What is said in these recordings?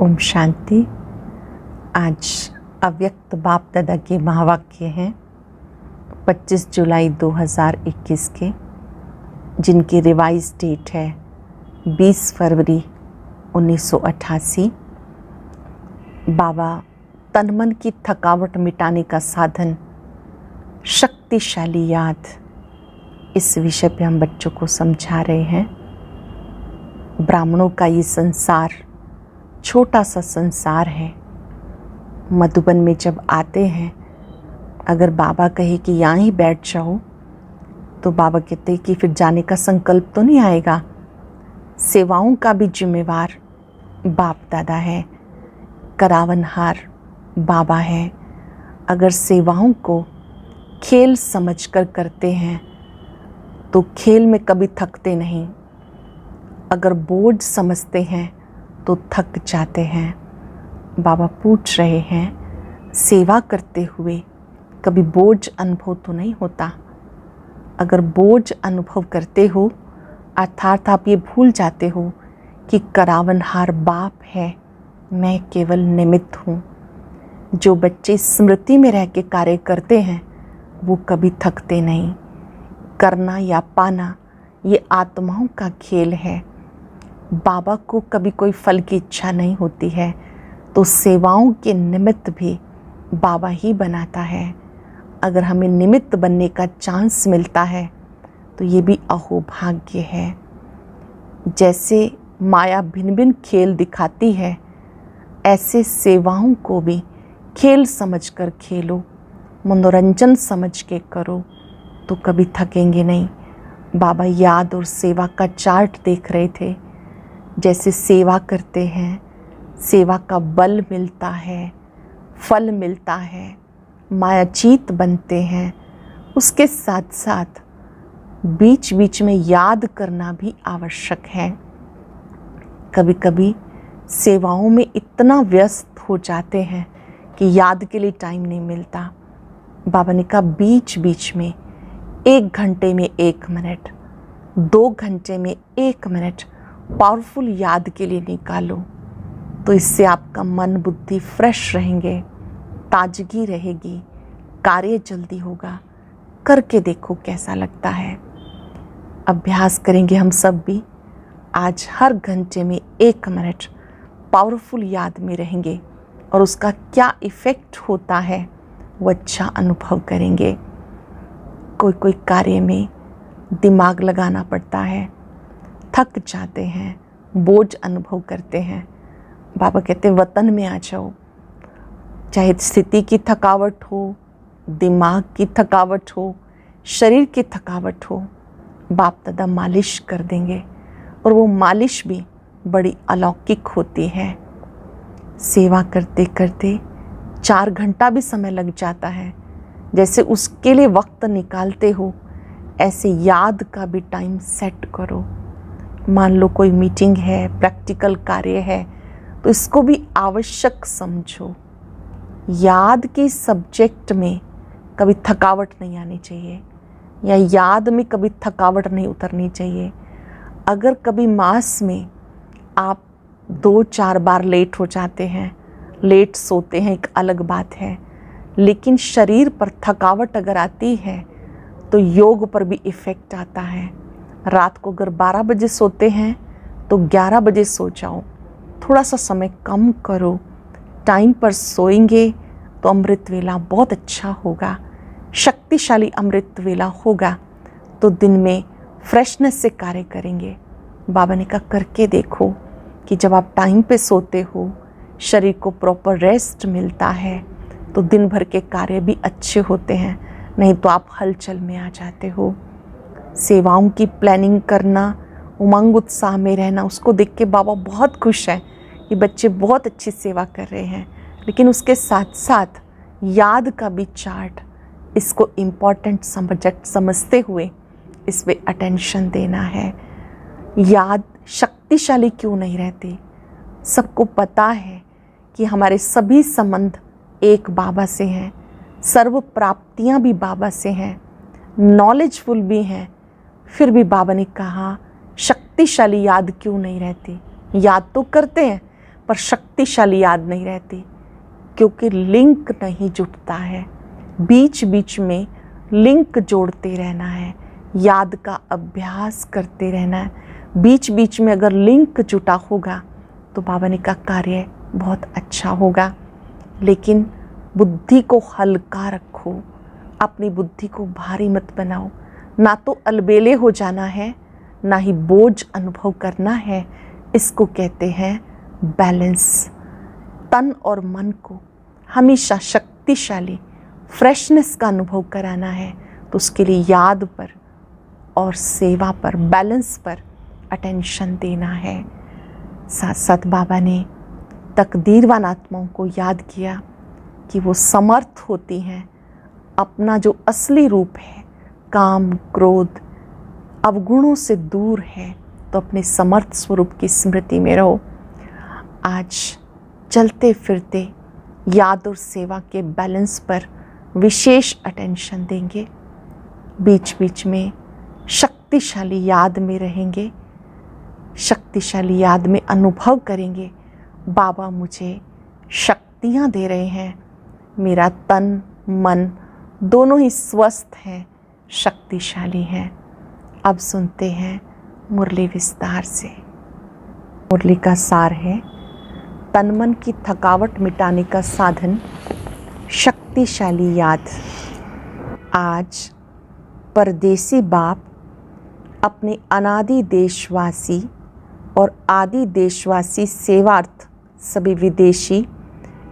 ओम शांति। आज अव्यक्त बाप दादा के महावाक्य हैं 25 जुलाई 2021 के, जिनकी रिवाइज डेट है 20 फरवरी 1988। बाबा तन मन की थकावट मिटाने का साधन शक्तिशाली याद, इस विषय पे हम बच्चों को समझा रहे हैं। ब्राह्मणों का ये संसार छोटा सा संसार है। मधुबन में जब आते हैं, अगर बाबा कहे कि यहाँ ही बैठ जाओ, तो बाबा कहते हैं कि फिर जाने का संकल्प तो नहीं आएगा। सेवाओं का भी जिम्मेवार बाप दादा है, करावनहार बाबा है। अगर सेवाओं को खेल समझकर करते हैं तो खेल में कभी थकते नहीं। अगर बोझ समझते हैं तो थक जाते हैं। बाबा पूछ रहे हैं, सेवा करते हुए कभी बोझ अनुभव तो नहीं होता? अगर बोझ अनुभव करते हो, अर्थात आप ये भूल जाते हो कि करावनहार बाप है, मैं केवल निमित्त हूँ। जो बच्चे स्मृति में रह के कार्य करते हैं वो कभी थकते नहीं। करना या पाना ये आत्माओं का खेल है। बाबा को कभी कोई फल की इच्छा नहीं होती है, तो सेवाओं के निमित्त भी बाबा ही बनाता है। अगर हमें निमित्त बनने का चांस मिलता है तो ये भी अहोभाग्य है। जैसे माया भिन्न भिन्न खेल दिखाती है, ऐसे सेवाओं को भी खेल समझकर खेलो, मनोरंजन समझ के करो, तो कभी थकेंगे नहीं। बाबा याद और सेवा का चार्ट देख रहे थे। जैसे सेवा करते हैं, सेवा का बल मिलता है, फल मिलता है, मायाचीत बनते हैं। उसके साथ साथ बीच बीच में याद करना भी आवश्यक है। कभी कभी सेवाओं में इतना व्यस्त हो जाते हैं कि याद के लिए टाइम नहीं मिलता। बाबा ने कहा बीच बीच में 1 घंटे में 1 मिनट, 2 घंटे में 1 मिनट पावरफुल याद के लिए निकालो, तो इससे आपका मन बुद्धि फ्रेश रहेंगे, ताजगी रहेगी, कार्य जल्दी होगा। करके देखो कैसा लगता है। अभ्यास करेंगे हम सब भी। आज हर घंटे में 1 मिनट पावरफुल याद में रहेंगे और उसका क्या इफ़ेक्ट होता है वो अच्छा अनुभव करेंगे। कोई कोई कार्य में दिमाग लगाना पड़ता है, थक जाते हैं, बोझ अनुभव करते हैं। बाबा कहते हैं वतन में आ जाओ। चाहे स्थिति की थकावट हो, दिमाग की थकावट हो, शरीर की थकावट हो, बाप दादा मालिश कर देंगे, और वो मालिश भी बड़ी अलौकिक होती है। सेवा करते करते 4 घंटा भी समय लग जाता है। जैसे उसके लिए वक्त निकालते हो, ऐसे याद का भी टाइम सेट करो। मान लो कोई मीटिंग है, प्रैक्टिकल कार्य है, तो इसको भी आवश्यक समझो। याद के सब्जेक्ट में कभी थकावट नहीं आनी चाहिए, या याद में कभी थकावट नहीं उतरनी चाहिए। अगर कभी मास में आप 2-4 बार लेट हो जाते हैं, लेट सोते हैं, एक अलग बात है, लेकिन शरीर पर थकावट अगर आती है तो योग पर भी इफ़ेक्ट आता है। रात को अगर 12 बजे सोते हैं तो 11 बजे सो जाओ, थोड़ा सा समय कम करो। टाइम पर सोएंगे तो अमृत वेला बहुत अच्छा होगा, शक्तिशाली अमृत वेला होगा, तो दिन में फ्रेशनेस से कार्य करेंगे। बाबा ने कहा करके देखो कि जब आप टाइम पे सोते हो, शरीर को प्रॉपर रेस्ट मिलता है, तो दिन भर के कार्य भी अच्छे होते हैं। नहीं तो आप हलचल में आ जाते हो। सेवाओं की प्लानिंग करना, उमंग उत्साह में रहना, उसको देख के बाबा बहुत खुश हैं कि बच्चे बहुत अच्छी सेवा कर रहे हैं। लेकिन उसके साथ साथ याद का भी चार्ट, इसको इम्पॉर्टेंट सब्जेक्ट समझते हुए इस पे अटेंशन देना है। याद शक्तिशाली क्यों नहीं रहती? सबको पता है कि हमारे सभी संबंध एक बाबा से हैं, सर्व प्राप्तियाँ भी बाबा से हैं, नॉलेजफुल भी हैं। फिर भी बाबा ने कहा शक्तिशाली याद क्यों नहीं रहती? याद तो करते हैं पर शक्तिशाली याद नहीं रहती, क्योंकि लिंक नहीं जुटता है। बीच बीच में लिंक जोड़ते रहना है, याद का अभ्यास करते रहना है। बीच बीच में अगर लिंक जुटा होगा तो बाबा ने कहा कार्य बहुत अच्छा होगा। लेकिन बुद्धि को हल्का रखो, अपनी बुद्धि को भारी मत बनाओ। ना तो अलबेले हो जाना है, ना ही बोझ अनुभव करना है। इसको कहते हैं बैलेंस। तन और मन को हमेशा शक्तिशाली फ्रेशनेस का अनुभव कराना है, तो उसके लिए याद पर और सेवा पर, बैलेंस पर अटेंशन देना है। साथ साथ बाबा ने तकदीरवान आत्माओं को याद किया कि वो समर्थ होती हैं अपना जो असली रूप है, काम क्रोध अवगुणों से दूर है, तो अपने समर्थ स्वरूप की स्मृति में रहो। आज चलते फिरते याद और सेवा के बैलेंस पर विशेष अटेंशन देंगे। बीच बीच में शक्तिशाली याद में रहेंगे, शक्तिशाली याद में अनुभव करेंगे बाबा मुझे शक्तियाँ दे रहे हैं, मेरा तन मन दोनों ही स्वस्थ हैं, शक्तिशाली हैं। अब सुनते हैं मुरली विस्तार से। मुरली का सार है, तन मन की थकावट मिटाने का साधन शक्तिशाली याद। आज परदेसी बाप अपने अनादि देशवासी और आदि देशवासी सेवार्थ सभी विदेशी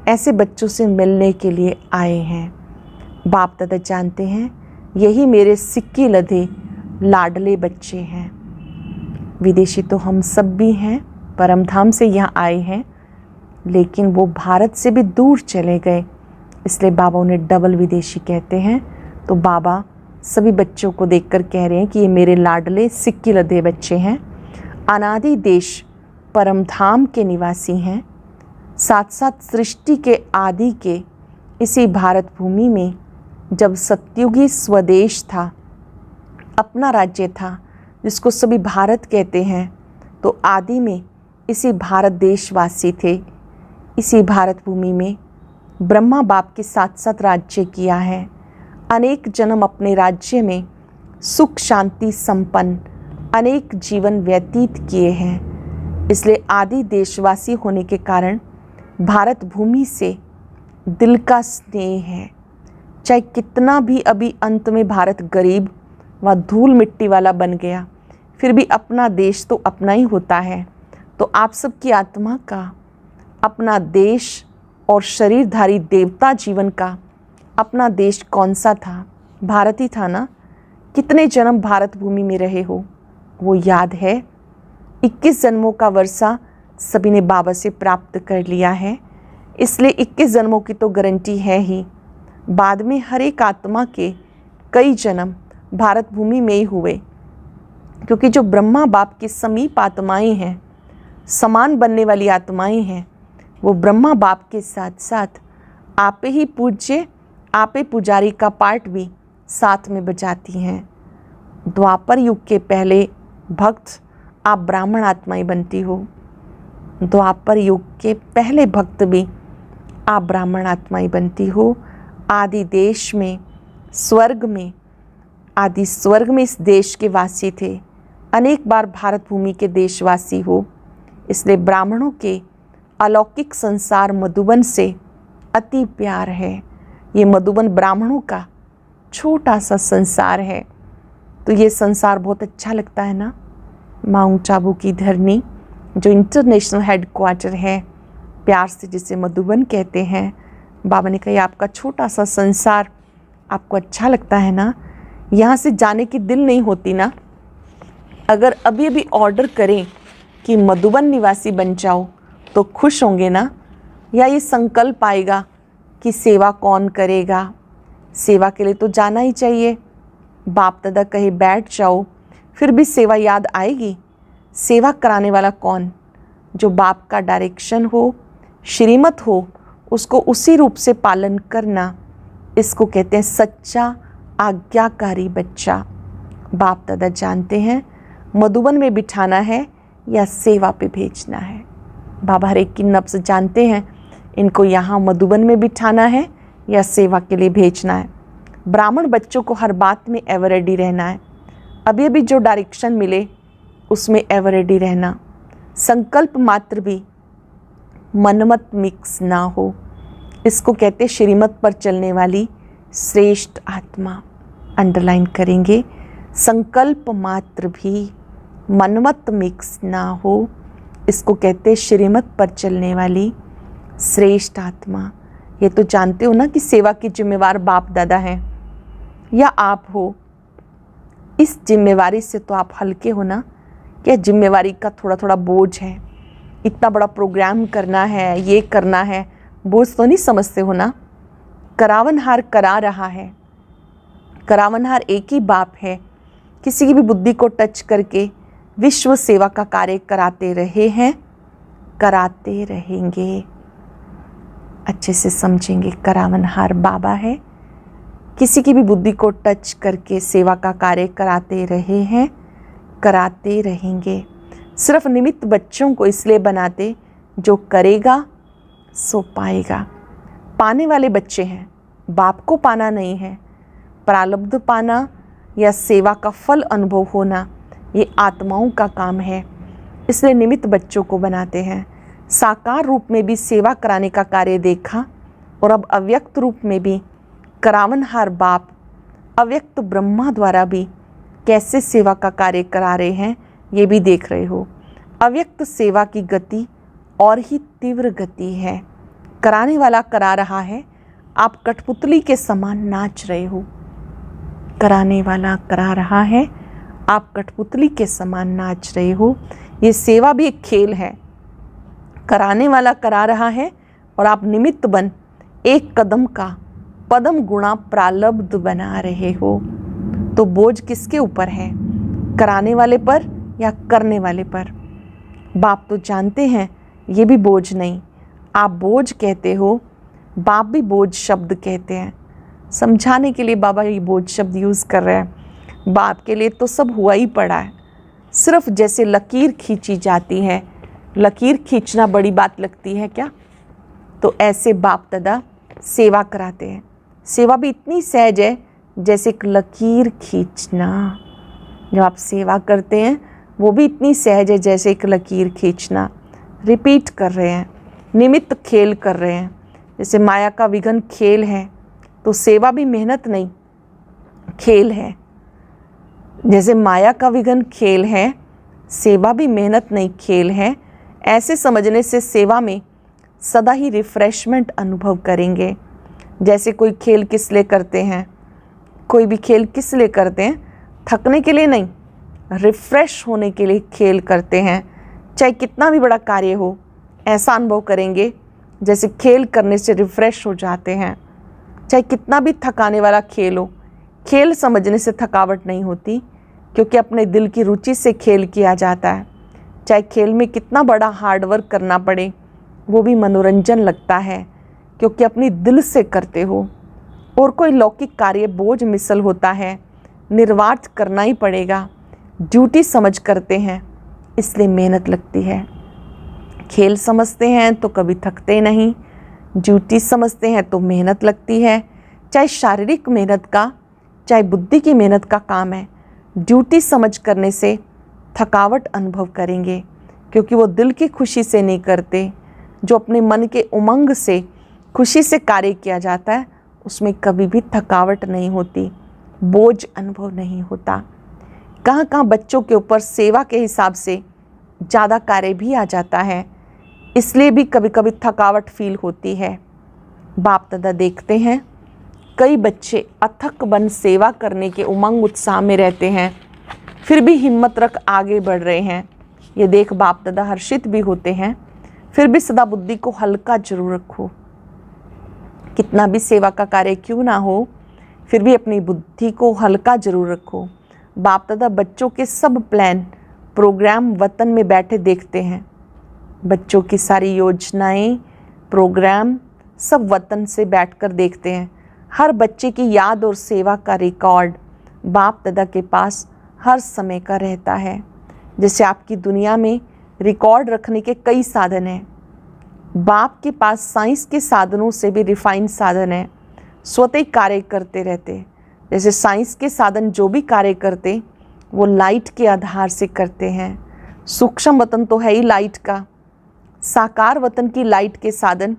ऐसे बच्चों से मिलने के लिए आए हैं। बाप दादा जानते हैं यही मेरे सिक्की लधे लाडले बच्चे हैं। विदेशी तो हम सब भी हैं, परम धाम से यहाँ आए हैं, लेकिन वो भारत से भी दूर चले गए, इसलिए बाबा उन्हें डबल विदेशी कहते हैं। तो बाबा सभी बच्चों को देखकर कह रहे हैं कि ये मेरे लाडले सिक्की लधे बच्चे हैं, अनादि देश परम धाम के निवासी हैं, साथ साथ सृष्टि के आदि के इसी भारत भूमि में जब सत्युगी स्वदेश था, अपना राज्य था जिसको सभी भारत कहते हैं, तो आदि में इसी भारत देशवासी थे। इसी भारत भूमि में ब्रह्मा बाप के साथ साथ राज्य किया है। अनेक जन्म अपने राज्य में सुख शांति संपन्न अनेक जीवन व्यतीत किए हैं। इसलिए आदि देशवासी होने के कारण भारत भूमि से दिल का स्नेह है। चाहे कितना भी अभी अंत में भारत गरीब व धूल मिट्टी वाला बन गया, फिर भी अपना देश तो अपना ही होता है। तो आप सबकी आत्मा का अपना देश और शरीरधारी देवता जीवन का अपना देश कौन सा था? भारत ही था ना। कितने जन्म भारत भूमि में रहे हो वो याद है। 21 जन्मों का वर्षा सभी ने बाबा से प्राप्त कर लिया है, इसलिए 21 जन्मों की तो गारंटी है ही। बाद में हर एक आत्मा के कई जन्म भारत भूमि में ही हुए, क्योंकि जो ब्रह्मा बाप की समीप आत्माएं हैं, समान बनने वाली आत्माएं हैं, वो ब्रह्मा बाप के साथ साथ आपे ही पूज्य आपे पुजारी का पार्ट भी साथ में बजाती हैं। द्वापर युग के पहले भक्त आप ब्राह्मण आत्माएं बनती हो, द्वापर युग के पहले भक्त भी आप ब्राह्मण आत्माएं बनती हो। आदि देश में स्वर्ग में आदि स्वर्ग में इस देश के वासी थे, अनेक बार भारत भूमि के देशवासी हो। इसलिए ब्राह्मणों के अलौकिक संसार मधुबन से अति प्यार है। ये मधुबन ब्राह्मणों का छोटा सा संसार है, तो ये संसार बहुत अच्छा लगता है ना। माउंट आबू की धरनी जो इंटरनेशनल हेडक्वार्टर है, प्यार से जिसे मधुबन कहते हैं, बाबा ने कहा आपका छोटा सा संसार आपको अच्छा लगता है ना, यहाँ से जाने की दिल नहीं होती ना। अगर अभी अभी ऑर्डर करें कि मधुबन निवासी बन जाओ तो खुश होंगे ना, या ये संकल्प आएगा कि सेवा कौन करेगा? सेवा के लिए तो जाना ही चाहिए। बाप दादा कहे बैठ जाओ, फिर भी सेवा याद आएगी। सेवा कराने वाला कौन? जो बाप का डायरेक्शन हो, श्रीमत हो, उसको उसी रूप से पालन करना, इसको कहते हैं सच्चा आज्ञाकारी बच्चा। बाप दादा जानते हैं मधुबन में बिठाना है या सेवा पे भेजना है। बाबा हर एक की नब्ज़ जानते हैं, इनको यहाँ मधुबन में बिठाना है या सेवा के लिए भेजना है। ब्राह्मण बच्चों को हर बात में एवर रेडी रहना है। अभी अभी जो डायरेक्शन मिले उसमें एवर रेडी रहना। संकल्प मात्र भी मनमत मिक्स ना हो, इसको कहते श्रीमत पर चलने वाली श्रेष्ठ आत्मा। अंडरलाइन करेंगे, संकल्प मात्र भी मनमत मिक्स ना हो, इसको कहते श्रीमत पर चलने वाली श्रेष्ठ आत्मा। ये तो जानते हो ना कि सेवा की जिम्मेवार बाप दादा हैं या आप हो। इस जिम्मेवारी से तो आप हल्के हो ना, क्या जिम्मेवारी का थोड़ा थोड़ा बोझ है, इतना बड़ा प्रोग्राम करना है, ये करना है, बोझ तो नहीं समझते हो ना। करावनहार करा रहा है, करावनहार एक ही बाप है, किसी की भी बुद्धि को टच करके विश्व सेवा का कार्य कराते रहे हैं, कराते रहेंगे। अच्छे से समझेंगे, करावनहार बाबा है, किसी की भी बुद्धि को टच करके सेवा का कार्य कराते रहे हैं, कराते रहेंगे। सिर्फ निमित्त बच्चों को इसलिए बनाते, जो करेगा सो पाएगा। पाने वाले बच्चे हैं, बाप को पाना नहीं है। प्रारब्ध पाना या सेवा का फल अनुभव होना ये आत्माओं का काम है, इसलिए निमित्त बच्चों को बनाते हैं। साकार रूप में भी सेवा कराने का कार्य देखा और अब अव्यक्त रूप में भी करावनहार बाप अव्यक्त ब्रह्मा द्वारा भी कैसे सेवा का कार्य करा रहे हैं ये भी देख रहे हो। अव्यक्त सेवा की गति और ही तीव्र गति है। कराने वाला करा रहा है, आप कठपुतली के समान नाच रहे हो। कराने वाला करा रहा है, आप कठपुतली के समान नाच रहे हो। ये सेवा भी एक खेल है। कराने वाला करा रहा है और आप निमित्त बन एक कदम का पदम गुणा प्रारब्ध बना रहे हो। तो बोझ किसके ऊपर है, कराने वाले पर या करने वाले पर? बाप तो जानते हैं ये भी बोझ नहीं, आप बोझ कहते हो, बाप भी बोझ शब्द कहते हैं। समझाने के लिए बाबा ये बोझ शब्द यूज़ कर रहे हैं। बाप के लिए तो सब हुआ ही पड़ा है, सिर्फ जैसे लकीर खींची जाती है, लकीर खींचना बड़ी बात लगती है क्या? तो ऐसे बाप दादा सेवा कराते हैं। सेवा भी इतनी सहज है जैसे एक लकीर खींचना। जब आप सेवा करते हैं वो भी इतनी सहज है जैसे एक लकीर खींचना। रिपीट कर रहे हैं, निमित्त खेल कर रहे हैं। जैसे माया का विघन खेल है तो सेवा भी मेहनत नहीं, खेल है। जैसे माया का विघन खेल है, सेवा भी मेहनत नहीं, खेल है। ऐसे समझने से सेवा में सदा ही रिफ्रेशमेंट अनुभव करेंगे। जैसे कोई खेल किस लिए करते हैं, कोई भी खेल किस लिए करते हैं? थकने के लिए नहीं, रिफ्रेश होने के लिए खेल करते हैं। चाहे कितना भी बड़ा कार्य हो, ऐसा अनुभव करेंगे जैसे खेल करने से रिफ्रेश हो जाते हैं। चाहे कितना भी थकाने वाला खेल हो, खेल समझने से थकावट नहीं होती, क्योंकि अपने दिल की रुचि से खेल किया जाता है। चाहे खेल में कितना बड़ा हार्ड वर्क करना पड़े, वो भी मनोरंजन लगता है, क्योंकि अपनी दिल से करते हो। और कोई लौकिक कार्य बोझ मिसल होता है, निर्वार्थ करना ही पड़ेगा, ड्यूटी समझ करते हैं, इसलिए मेहनत लगती है। खेल समझते हैं तो कभी थकते नहीं, ड्यूटी समझते हैं तो मेहनत लगती है। चाहे शारीरिक मेहनत का, चाहे बुद्धि की मेहनत का काम है, ड्यूटी समझ करने से थकावट अनुभव करेंगे, क्योंकि वो दिल की खुशी से नहीं करते। जो अपने मन के उमंग से खुशी से कार्य किया जाता है उसमें कभी भी थकावट नहीं होती, बोझ अनुभव नहीं होता। कहाँ कहाँ बच्चों के ऊपर सेवा के हिसाब से ज़्यादा कार्य भी आ जाता है, इसलिए भी कभी कभी थकावट फील होती है। बाप दादा देखते हैं कई बच्चे अथक बन सेवा करने के उमंग उत्साह में रहते हैं, फिर भी हिम्मत रख आगे बढ़ रहे हैं। ये देख बाप दादा हर्षित भी होते हैं। फिर भी सदा बुद्धि को हल्का जरूर रखो। कितना भी सेवा का कार्य क्यों ना हो, फिर भी अपनी बुद्धि को हल्का जरूर रखो। बाप दादा बच्चों के सब प्लान प्रोग्राम वतन में बैठे देखते हैं। बच्चों की सारी योजनाएं, प्रोग्राम सब वतन से बैठकर देखते हैं। हर बच्चे की याद और सेवा का रिकॉर्ड बाप दादा के पास हर समय का रहता है। जैसे आपकी दुनिया में रिकॉर्ड रखने के कई साधन हैं। बाप के पास साइंस के साधनों से भी रिफाइंड साधन है, स्वतः कार्य करते रहते। जैसे साइंस के साधन जो भी कार्य करते वो लाइट के आधार से करते हैं। सूक्ष्म वतन तो है ही लाइट का, साकार वतन की लाइट के साधन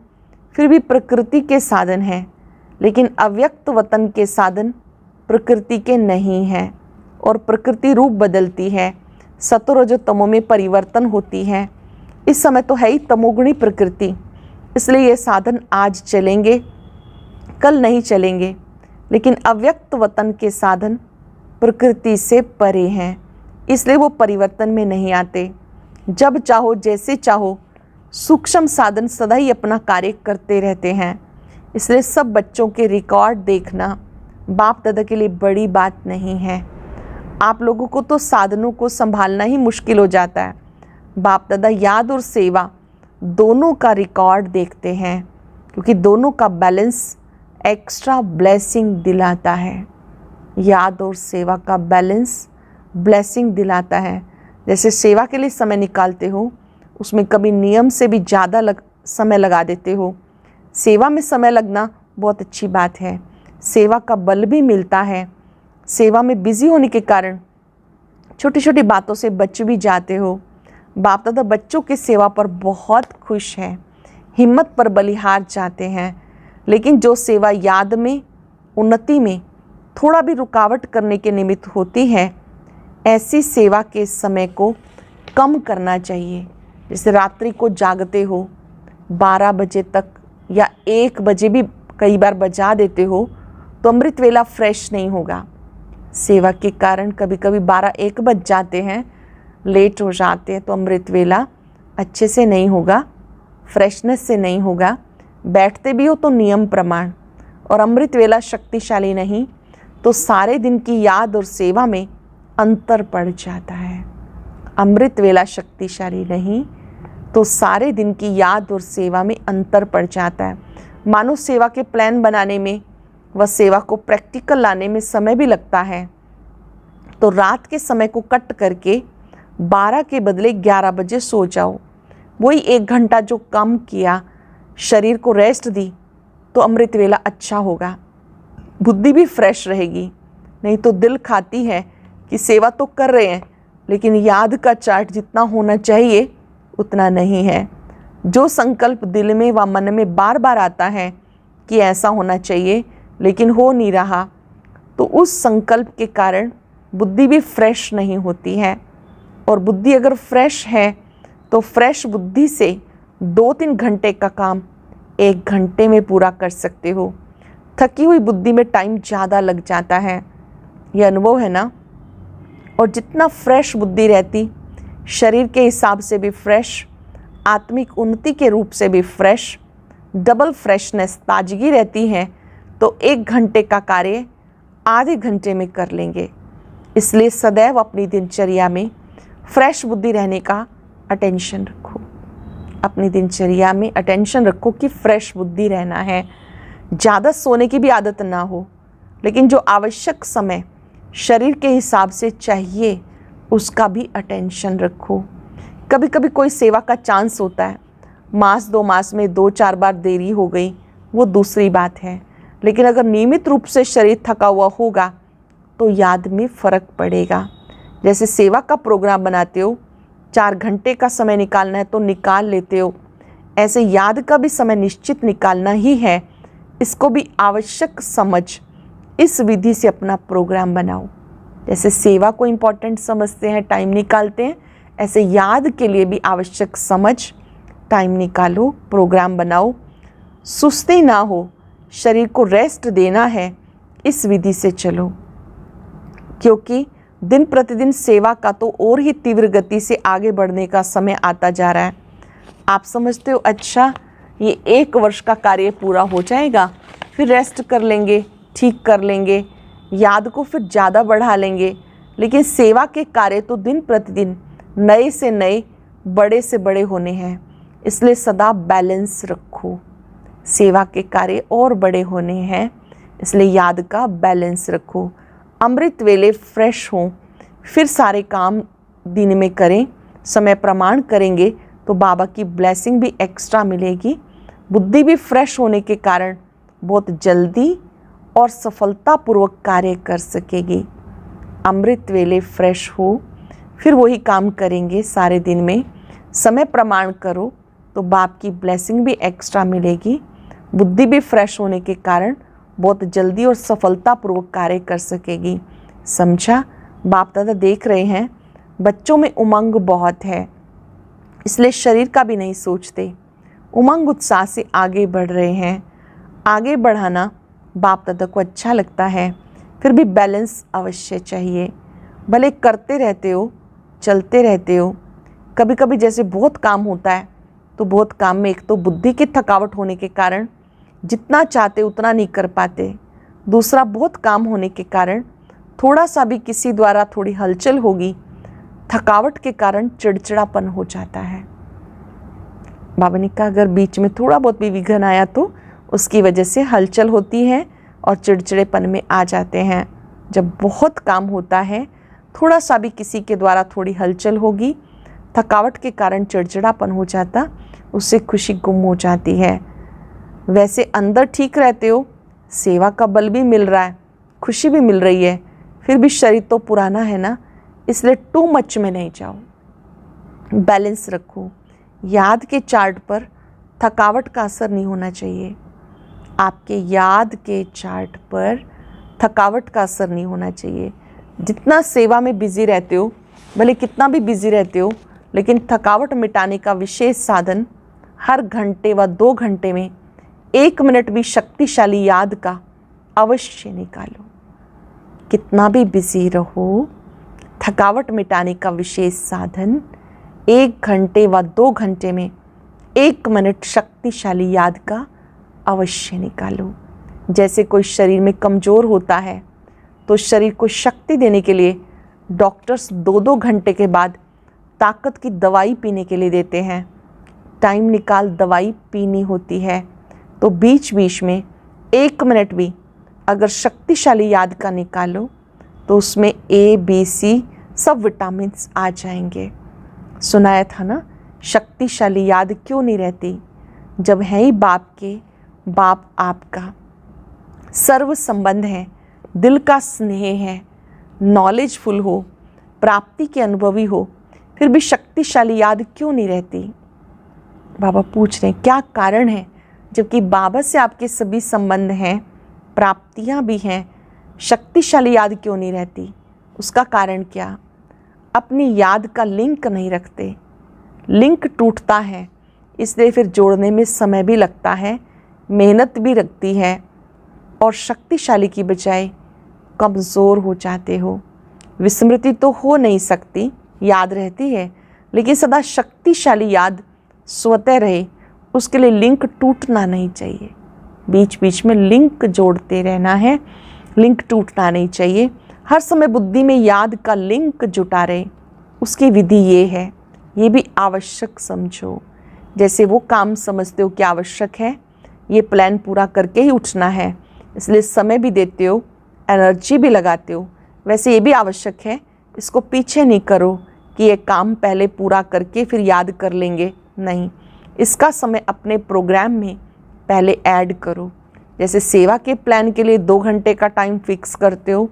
फिर भी प्रकृति के साधन हैं, लेकिन अव्यक्त वतन के साधन प्रकृति के नहीं हैं और प्रकृति रूप बदलती है, सतो रजो तमो में परिवर्तन होती है। इस समय तो है ही तमोगुणी प्रकृति, इसलिए ये साधन आज चलेंगे, कल नहीं चलेंगे। लेकिन अव्यक्त वतन के साधन प्रकृति से परे हैं, इसलिए वो परिवर्तन में नहीं आते। जब चाहो जैसे चाहो सूक्ष्म साधन सदा ही अपना कार्य करते रहते हैं। इसलिए सब बच्चों के रिकॉर्ड देखना बाप दादा के लिए बड़ी बात नहीं है। आप लोगों को तो साधनों को संभालना ही मुश्किल हो जाता है। बाप दादा याद और सेवा दोनों का रिकॉर्ड देखते हैं, क्योंकि दोनों का बैलेंस एक्स्ट्रा ब्लेसिंग दिलाता है। याद और सेवा का बैलेंस ब्लेसिंग दिलाता है। जैसे सेवा के लिए समय निकालते हो, उसमें कभी नियम से भी ज़्यादा समय लगा देते हो। सेवा में समय लगना बहुत अच्छी बात है, सेवा का बल भी मिलता है। सेवा में बिजी होने के कारण छोटी छोटी बातों से बच भी जाते हो। बाप दादा बच्चों की सेवा पर बहुत खुश हैं, हिम्मत पर बलिहार जाते हैं। लेकिन जो सेवा याद में, उन्नति में थोड़ा भी रुकावट करने के निमित्त होती है, ऐसी सेवा के समय को कम करना चाहिए। जैसे रात्रि को जागते हो 12 बजे तक या 1 बजे भी कई बार बजा देते हो, तो अमृत वेला फ्रेश नहीं होगा। सेवा के कारण कभी कभी 12-1 बज जाते हैं, लेट हो जाते हैं, तो अमृत वेला अच्छे से नहीं होगा, फ्रेशनेस से नहीं होगा। बैठते भी हो तो नियम प्रमाण, और अमृत वेला शक्तिशाली नहीं तो सारे दिन की याद और सेवा में अंतर पड़ जाता है। अमृत वेला शक्तिशाली नहीं तो सारे दिन की याद और सेवा में अंतर पड़ जाता है। मानो सेवा के प्लान बनाने में व सेवा को प्रैक्टिकल लाने में समय भी लगता है, तो रात के समय को कट करके 12 के बदले 11 बजे सो जाओ। वही 1 घंटा जो कम किया, शरीर को रेस्ट दी, तो अमृत वेला अच्छा होगा, बुद्धि भी फ्रेश रहेगी। नहीं तो दिल खाती है कि सेवा तो कर रहे हैं, लेकिन याद का चार्ट जितना होना चाहिए उतना नहीं है। जो संकल्प दिल में व मन में बार बार आता है कि ऐसा होना चाहिए, लेकिन हो नहीं रहा, तो उस संकल्प के कारण बुद्धि भी फ्रेश नहीं होती है। और बुद्धि अगर फ्रेश है तो फ्रेश बुद्धि से 2-3 घंटे का काम 1 घंटे में पूरा कर सकते हो। थकी हुई बुद्धि में टाइम ज़्यादा लग जाता है, यह अनुभव है ना। और जितना फ्रेश बुद्धि रहती, शरीर के हिसाब से भी फ्रेश, आत्मिक उन्नति के रूप से भी फ्रेश, डबल फ्रेशनेस ताजगी रहती है, तो 1 घंटे का कार्य आधे घंटे में कर लेंगे। इसलिए सदैव अपनी दिनचर्या में फ्रेश बुद्धि रहने का अटेंशन रखो। अपनी दिनचर्या में अटेंशन रखो कि फ्रेश बुद्धि रहना है। ज़्यादा सोने की भी आदत ना हो, लेकिन जो आवश्यक समय शरीर के हिसाब से चाहिए उसका भी अटेंशन रखो। कभी कभी कोई सेवा का चांस होता है, मास 2 मास में 2-4 बार देरी हो गई, वो दूसरी बात है। लेकिन अगर नियमित रूप से शरीर थका हुआ होगा तो याद में फ़र्क पड़ेगा। जैसे सेवा का प्रोग्राम बनाते हो, 4 घंटे का समय निकालना है तो निकाल लेते हो, ऐसे याद का भी समय निश्चित निकालना ही है। इसको भी आवश्यक समझ इस विधि से अपना प्रोग्राम बनाओ। जैसे सेवा को इम्पोर्टेंट समझते हैं, टाइम निकालते हैं, ऐसे याद के लिए भी आवश्यक समझ, टाइम निकालो, प्रोग्राम बनाओ। सुस्ती ना हो, शरीर को रेस्ट देना है, इस विधि से चलो। क्योंकि दिन प्रतिदिन सेवा का तो और ही तीव्र गति से आगे बढ़ने का समय आता जा रहा है। आप समझते हो अच्छा ये 1 वर्ष का कार्य पूरा हो जाएगा, फिर रेस्ट कर लेंगे, ठीक कर लेंगे, याद को फिर ज़्यादा बढ़ा लेंगे। लेकिन सेवा के कार्य तो दिन प्रतिदिन नए से नए, बड़े से बड़े होने हैं। इसलिए सदा बैलेंस रखो। सेवा के कार्य और बड़े होने हैं, इसलिए याद का बैलेंस रखो। अमृत वेले फ्रेश हों, फिर सारे काम दिन में करें, समय प्रमाण करेंगे तो बाबा की ब्लेसिंग भी एक्स्ट्रा मिलेगी। बुद्धि भी फ्रेश होने के कारण बहुत जल्दी और सफलतापूर्वक कार्य कर सकेगी। अमृत वेले फ्रेश हो, फिर वही काम करेंगे सारे दिन में। समय प्रमाण करो तो बाप की ब्लेसिंग भी एक्स्ट्रा मिलेगी। बुद्धि भी फ्रेश होने के कारण बहुत जल्दी और सफलतापूर्वक कार्य कर सकेगी। समझा? बाप दादा देख रहे हैं बच्चों में उमंग बहुत है, इसलिए शरीर का भी नहीं सोचते। उमंग उत्साह से आगे बढ़ रहे हैं। आगे बढ़ाना बाप दादा को अच्छा लगता है, फिर भी बैलेंस अवश्य चाहिए। भले करते रहते हो, चलते रहते हो, कभी कभी जैसे बहुत काम होता है तो बहुत काम में एक तो बुद्धि की थकावट होने के कारण जितना चाहते उतना नहीं कर पाते। दूसरा, बहुत काम होने के कारण थोड़ा सा भी किसी द्वारा थोड़ी हलचल होगी, थकावट के कारण चिड़चिड़ापन हो जाता है। बाबा ने कहा अगर बीच में थोड़ा बहुत भी विघ्न आया तो उसकी वजह से हलचल होती है और चिड़चिड़ेपन में आ जाते हैं। जब बहुत काम होता है, थोड़ा सा भी किसी के द्वारा थोड़ी हलचल होगी, थकावट के कारण चिड़चिड़ापन हो जाता, उससे खुशी गुम हो जाती है। वैसे अंदर ठीक रहते हो, सेवा का बल भी मिल रहा है, खुशी भी मिल रही है, फिर भी शरीर तो पुराना है ना, इसलिए टू मच में नहीं जाओ, बैलेंस रखो। याद के चार्ट पर थकावट का असर नहीं होना चाहिए। आपके याद के चार्ट पर थकावट का असर नहीं होना चाहिए। जितना सेवा में बिजी रहते हो, भले कितना भी बिजी रहते हो, लेकिन थकावट मिटाने का विशेष साधन हर घंटे व 2 घंटे में 1 मिनट भी शक्तिशाली याद का अवश्य निकालो। कितना भी बिजी रहो, थकावट मिटाने का विशेष साधन 1 घंटे व 2 घंटे में 1 मिनट शक्तिशाली याद का अवश्य निकालो। जैसे कोई शरीर में कमज़ोर होता है तो शरीर को शक्ति देने के लिए डॉक्टर्स 2-2 घंटे के बाद ताकत की दवाई पीने के लिए देते हैं। टाइम निकाल दवाई पीनी होती है, तो बीच बीच में 1 मिनट भी अगर शक्तिशाली याद का निकालो तो उसमें A, B, C सब विटामिन्स आ जाएंगे। सुनाया था ना, शक्तिशाली याद क्यों नहीं रहती? जब है ही बाप के, बाप आपका, सर्व संबंध है, दिल का स्नेह है, नॉलेजफुल हो, प्राप्ति के अनुभवी हो, फिर भी शक्तिशाली याद क्यों नहीं रहती? बाबा पूछ रहे हैं क्या कारण है? जबकि बाबा से आपके सभी संबंध हैं, प्राप्तियां भी हैं, शक्तिशाली याद क्यों नहीं रहती? उसका कारण क्या? अपनी याद का लिंक नहीं रखते। लिंक टूटता है, इसलिए फिर जोड़ने में समय भी लगता है, मेहनत भी लगती है और शक्तिशाली की बजाय कमज़ोर हो जाते हो। विस्मृति तो हो नहीं सकती, याद रहती है, लेकिन सदा शक्तिशाली याद स्वतः रहे, उसके लिए लिंक टूटना नहीं चाहिए। बीच बीच में लिंक जोड़ते रहना है, लिंक टूटना नहीं चाहिए। हर समय बुद्धि में याद का लिंक जुटा रहे, उसकी विधि ये है, ये भी आवश्यक समझो। जैसे वो काम समझते हो कि आवश्यक है, ये प्लान पूरा करके ही उठना है, इसलिए समय भी देते हो, एनर्जी भी लगाते हो, वैसे ये भी आवश्यक है, इसको पीछे नहीं करो कि ये काम पहले पूरा करके फिर याद कर लेंगे, नहीं, इसका समय अपने प्रोग्राम में पहले ऐड करो। जैसे सेवा के प्लान के लिए 2 घंटे का टाइम फिक्स करते हो,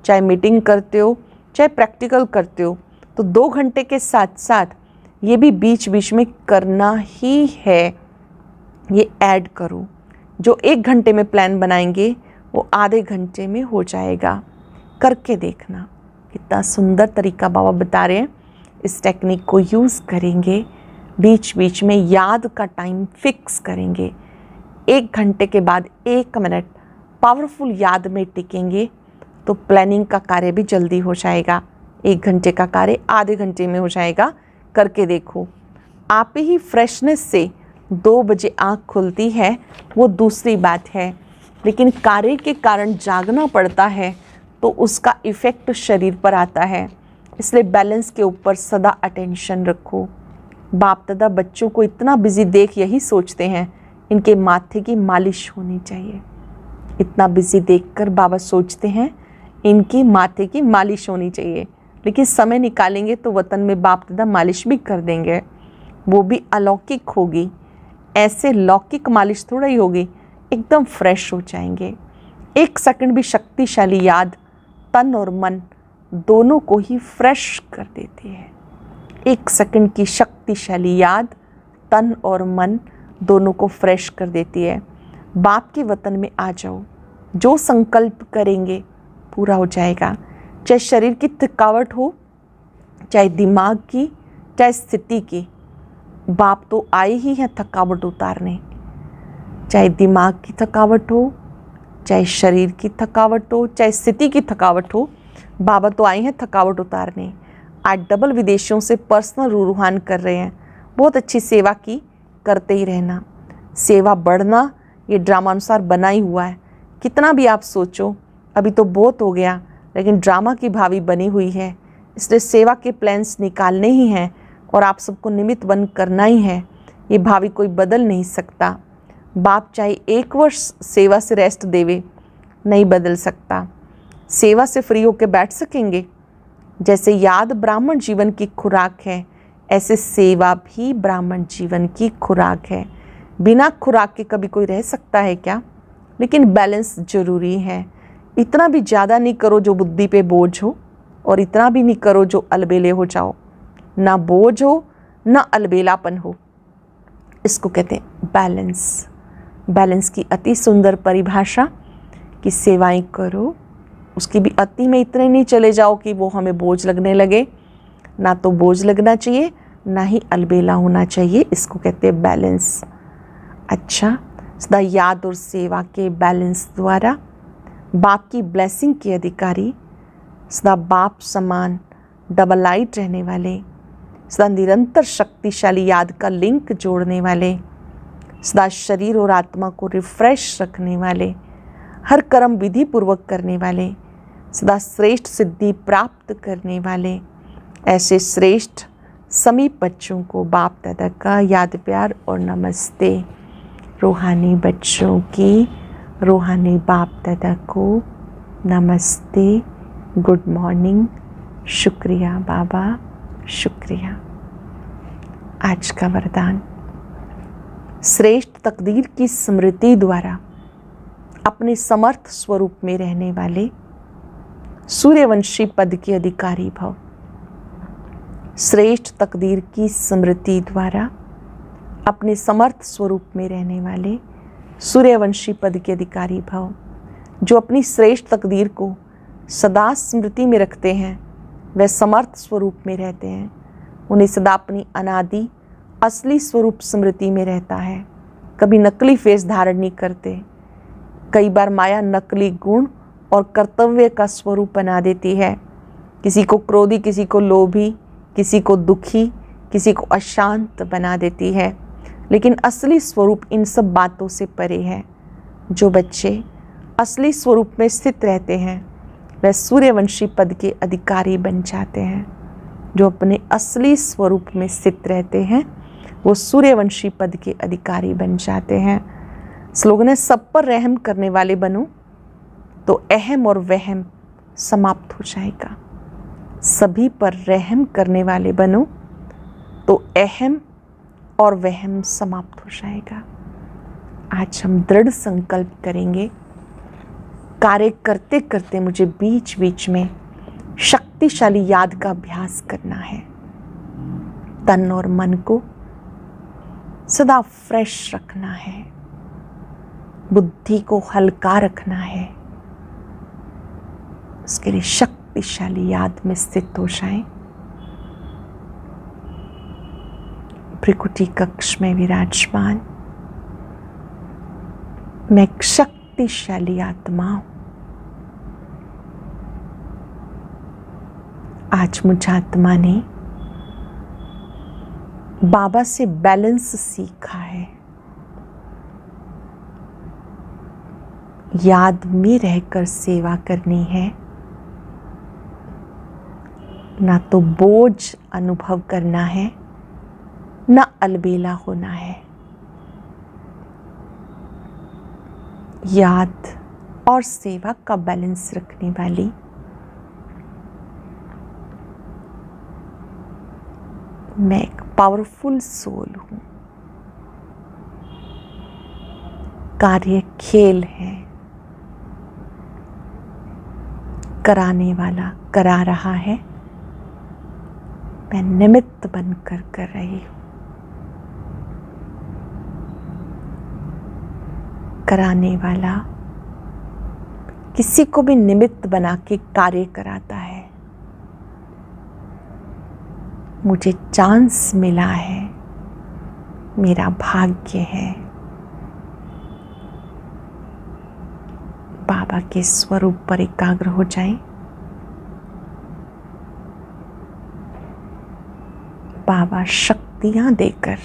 चाहे मीटिंग करते हो, चाहे प्रैक्टिकल करते हो, तो 2 घंटे के साथ साथ ये भी बीच बीच में करना ही है, ये ऐड करो। जो 1 घंटे में प्लान बनाएंगे वो आधे घंटे में हो जाएगा। करके देखना, कितना सुंदर तरीका बाबा बता रहे हैं। इस टेक्निक को यूज़ करेंगे, बीच बीच में याद का टाइम फिक्स करेंगे, 1 घंटे के बाद 1 मिनट पावरफुल याद में टिकेंगे तो प्लानिंग का कार्य भी जल्दी हो जाएगा। 1 घंटे का कार्य आधे घंटे में हो जाएगा। करके देखो, आप ही फ्रेशनेस से 2 बजे आँख खुलती है वो दूसरी बात है, लेकिन कार्य के कारण जागना पड़ता है तो उसका इफ़ेक्ट शरीर पर आता है। इसलिए बैलेंस के ऊपर सदा अटेंशन रखो। बाप दादा बच्चों को इतना बिजी देख यही सोचते हैं इनके माथे की मालिश होनी चाहिए। इतना बिजी देखकर बाबा सोचते हैं इनकी माथे की मालिश होनी चाहिए, लेकिन समय निकालेंगे तो वतन में बाप दादा मालिश भी कर देंगे, वो भी अलौकिक होगी। ऐसे लौकिक मालिश थोड़ा ही होगी, एकदम फ्रेश हो जाएंगे। 1 सेकंड भी शक्तिशाली याद तन और मन दोनों को ही फ्रेश कर देती है। 1 सेकंड की शक्तिशाली याद तन और मन दोनों को फ्रेश कर देती है। बाप के वतन में आ जाओ, जो संकल्प करेंगे पूरा हो जाएगा। चाहे शरीर की थकावट हो, चाहे दिमाग की, चाहे स्थिति की, बाप तो आए ही हैं थकावट उतारने। चाहे दिमाग की थकावट हो, चाहे शरीर की थकावट हो, चाहे स्थिति की थकावट हो, बाबा तो आए हैं थकावट उतारने। आज डबल विदेशियों से पर्सनल रूहान कर रहे हैं। बहुत अच्छी सेवा की, करते ही रहना। सेवा बढ़ना ये ड्रामानुसार बना ही हुआ है। कितना भी आप सोचो, अभी तो बहुत हो गया, लेकिन ड्रामा की भावी बनी हुई है। इसलिए सेवा के प्लान्स निकालने ही हैं और आप सबको निमित्त बन करना ही है। ये भावी कोई बदल नहीं सकता। बाप चाहे 1 वर्ष सेवा से रेस्ट देवे, नहीं बदल सकता। सेवा से फ्री होकर बैठ सकेंगे। जैसे याद ब्राह्मण जीवन की खुराक है, ऐसे सेवा भी ब्राह्मण जीवन की खुराक है। बिना खुराक के कभी कोई रह सकता है क्या? लेकिन बैलेंस जरूरी है। इतना भी ज़्यादा नहीं करो जो बुद्धि पे बोझ हो, और इतना भी नहीं करो जो अलबेले हो जाओ। ना बोझ हो, ना अलबेलापन हो। इसको कहते हैं बैलेंस। बैलेंस की अति सुंदर परिभाषा कि सेवाएं करो, उसकी भी अति में इतने नहीं चले जाओ कि वो हमें बोझ लगने लगे। ना तो बोझ लगना चाहिए, ना ही अलबेला होना चाहिए। इसको कहते हैं बैलेंस। अच्छा, सदा याद और सेवा के बैलेंस द्वारा बाप की ब्लेसिंग के अधिकारी, सदा बाप समान डबल लाइट रहने वाले, सदा निरंतर शक्तिशाली याद का लिंक जोड़ने वाले, सदा शरीर और आत्मा को रिफ्रेश रखने वाले, हर कर्म विधि पूर्वक करने वाले, सदा श्रेष्ठ सिद्धि प्राप्त करने वाले, ऐसे श्रेष्ठ समीप बच्चों को बाप दादा का याद प्यार और नमस्ते। रूहानी बच्चों की रूहानी बाप दादा को नमस्ते, गुड मॉर्निंग, शुक्रिया बाबा, शुक्रिया। आज का वरदान, श्रेष्ठ तकदीर की स्मृति द्वारा अपने समर्थ स्वरूप में रहने वाले सूर्यवंशी पद के अधिकारी भव। श्रेष्ठ तकदीर की स्मृति द्वारा अपने समर्थ स्वरूप में रहने वाले सूर्यवंशी पद के अधिकारी भव। जो अपनी श्रेष्ठ तकदीर को सदा स्मृति में रखते हैं, वह समर्थ स्वरूप में रहते हैं। उन्हें सदा अपनी अनादि असली स्वरूप स्मृति में रहता है। कभी नकली फेस धारण नहीं करते। कई बार माया नकली गुण और कर्तव्य का स्वरूप बना देती है। किसी को क्रोधी, किसी को लोभी, किसी को दुखी, किसी को अशांत बना देती है। लेकिन असली स्वरूप इन सब बातों से परे है। जो बच्चे असली स्वरूप में स्थित रहते हैं, वह सूर्यवंशी पद के अधिकारी बन जाते हैं। जो अपने असली स्वरूप में स्थित रहते हैं, वो सूर्यवंशी पद के अधिकारी बन जाते हैं। स्लोगन है, सब पर रहम करने वाले बनो तो अहम और वहम समाप्त हो जाएगा। सभी पर रहम करने वाले बनो तो अहम और वहम समाप्त हो जाएगा। आज हम दृढ़ संकल्प करेंगे, कार्य करते करते मुझे बीच बीच में शक्तिशाली याद का अभ्यास करना है। तन और मन को सदा फ्रेश रखना है, बुद्धि को हल्का रखना है। उसके लिए शक्तिशाली याद में स्थित हो जाएं। भृकुटी कक्ष में विराजमान मैं एक शक्तिशाली आत्मा हूं। आज मुझ आत्मा ने बाबा से बैलेंस सीखा है। याद में रहकर सेवा करनी है, ना तो बोझ अनुभव करना है, ना अलबेला होना है। याद और सेवा का बैलेंस रखने वाली मैं एक पावरफुल सोल हूँ। कार्य खेल है, कराने वाला करा रहा है, मैं निमित्त बनकर कर रही हूँ। कराने वाला किसी को भी निमित्त बना के कार्य कराता है। मुझे चांस मिला है, मेरा भाग्य है। बाबा के स्वरूप पर एकाग्र हो जाएं। बाबा शक्तियां देकर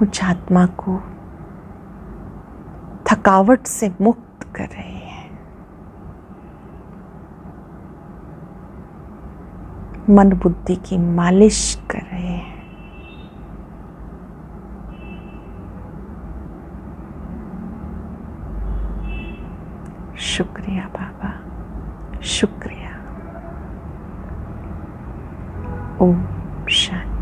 मुझ आत्मा को थकावट से मुक्त कर रहे हैं। मन बुद्धि की मालिश कर रहे हैं। शुक्रिया बाबा, शुक्रिया। ओम शांति।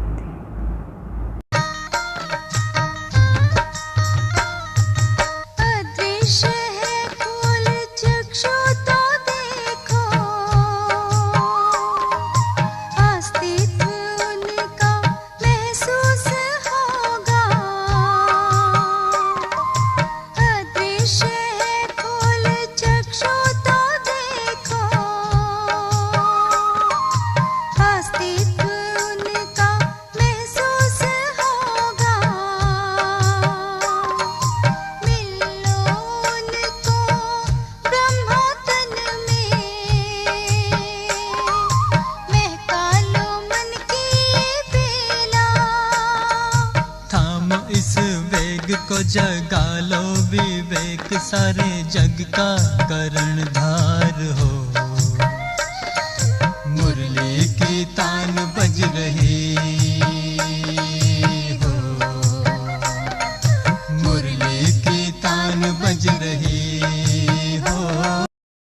को जगा लो विवेक, सारे जग का करणधार हो।